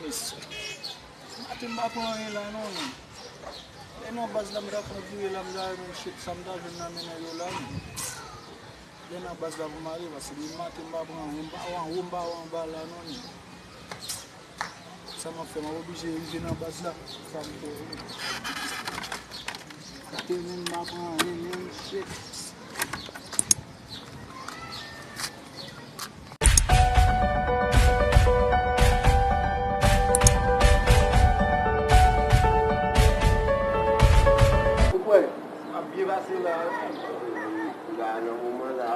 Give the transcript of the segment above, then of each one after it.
miss. Mati mba pou an yon la non. E nan baz la mda kon vye la mda yon shit samda jen nan men yon la. E nan baz la pou mari vase di mati mba pou an yon ba la non. Sa m'a fait m'obliger à arriver dans la base là. Ça me fait. C'était même ma prendre même shit. Pourquoi? Bien passé là. Là, le moment là,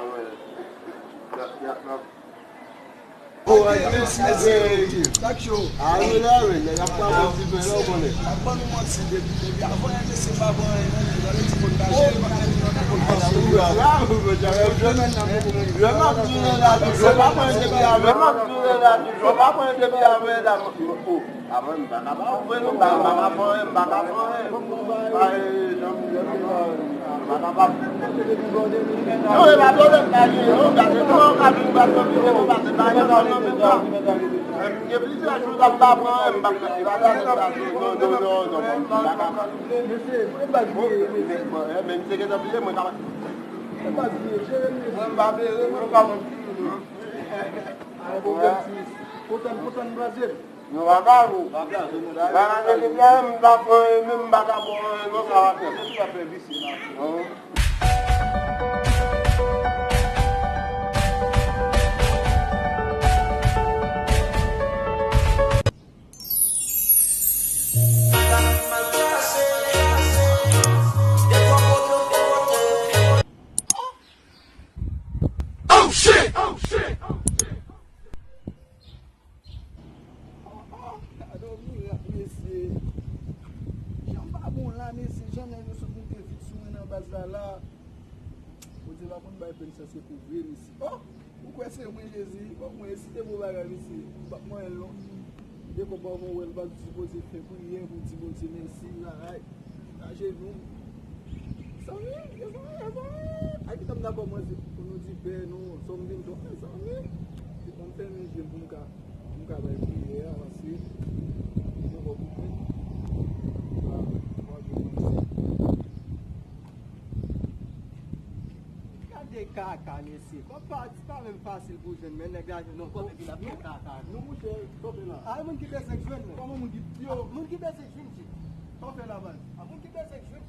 oh, tak show. Ayo la we, ya pa mo ti be lo mo le. Apa mi mo ti de bi avon en se ba bon en la le ti ko ta je ba en no ko pa su. La go ja le je men na mo. Je ma tu la du je ba po en de bi ave. Ma tu la du je ba po en de bi ave da mo. Oh, avon ba na ba we no ba ba po en ba ka po en. Ai, no je ba na ba. No e ba do de ta je, o ga de no ka bi ba to bi de ba de ba no. Il y a plusieurs choses à faire, Oh shit! Oh shit! Oh shit! I don't know Messi. J'en pas bon là Messi, j'en ai vu sur mon vite sur une base là. Vous dites pas qu'on va faire ça c'est pour vrai ici. Oh, pourquoi c'est moi Jésus? Moi si t'es mon bagage ici, moi elle long. Dès qu'on va voir elle va supposer faire prier pour dire bon Dieu merci là. J'ai vu. Ça va, aí estamos na bomba quando de pé no som de então sabe se contém de nunca vai vir assim não vou cadê caca nesse pas même facile pour jeune mais négage non comme il a fait caca nous moucher top là ah mon qui baisse jeune comment mon qui yo mon qui baisse jeune tu fait la base ah mon qui baisse jeune